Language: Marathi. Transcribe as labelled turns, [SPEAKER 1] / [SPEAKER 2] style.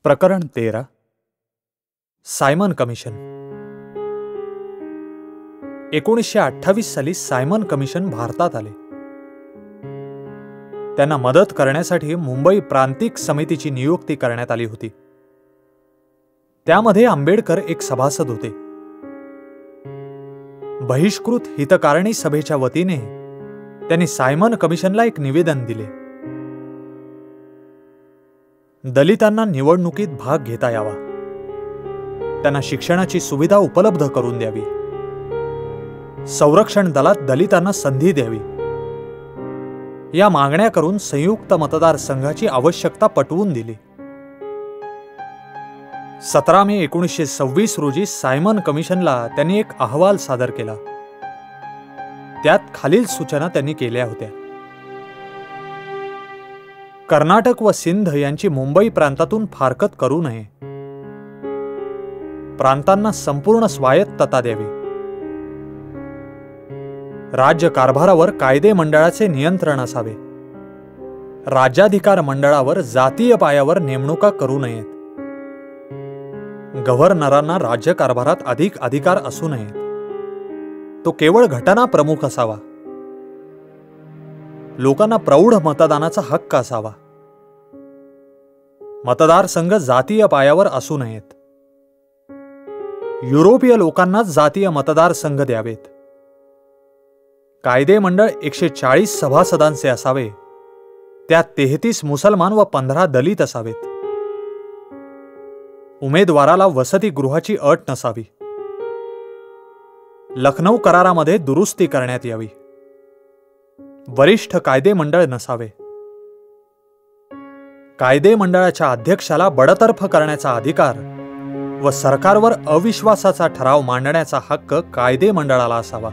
[SPEAKER 1] प्रकरण 13 सायमन कमिशन। 1928 साली सायमन कमिशन भारतात आले। त्यांना मदत करण्यासाठी मुंबई प्रांतिक समितीची नियुक्ती करण्यात आली होती। त्यामध्ये आंबेडकर एक सभासद होते। बहिष्कृत हितकारणी सभेच्या वतीने त्यांनी सायमन कमिशनला एक निवेदन दिले। दलितांना निवडणुकीत भाग घेता यावा, त्यांना शिक्षणाची सुविधा उपलब्ध करून द्यावी, संरक्षण दलात दलितांना संधी द्यावी, या मागण्या करून संयुक्त मतदारसंघाची आवश्यकता पटवून दिली। 17 मे 1926 रोजी सायमन कमिशनला त्यांनी एक अहवाल सादर केला। त्यात खालील सूचना त्यांनी केल्या होत्या। कर्नाटक व सिंध यांची मुंबई प्रांतातून फारकत करू नये, प्रांतांना संपूर्ण स्वायत्तता द्यावी, राज्य कारभारावर कायदे मंडळाचे नियंत्रण असावे, राज्याधिकार मंडळावर जातीय पायावर नेमणुका करू नयेत, गव्हर्नरांना राज्य कारभारात अधिक अधिकार असू नयेत, तो केवळ घटना प्रमुख असावा, लोकांना प्रौढ मतदानाचा हक्क असावा, मतदारसंघ जातीय पायावर असू नयेत, युरोपीय लोकांनाच जातीय मतदारसंघ द्यावेत, कायदे मंडळ 140 सभासदांचे असावे, त्यात 33 मुसलमान व 15 दलित असावेत, उमेदवाराला वसतिगृहाची अट नसावी, लखनौ करारामध्ये दुरुस्ती करण्यात यावी, वरिष्ठ कायदे मंडळ नसावे, कायदे मंडळाच्या अध्यक्षाला बडतर्फ करण्याचा अधिकार व सरकारवर अविश्वासाचा ठराव मांडण्याचा हक्क कायदे मंडळाला असावा।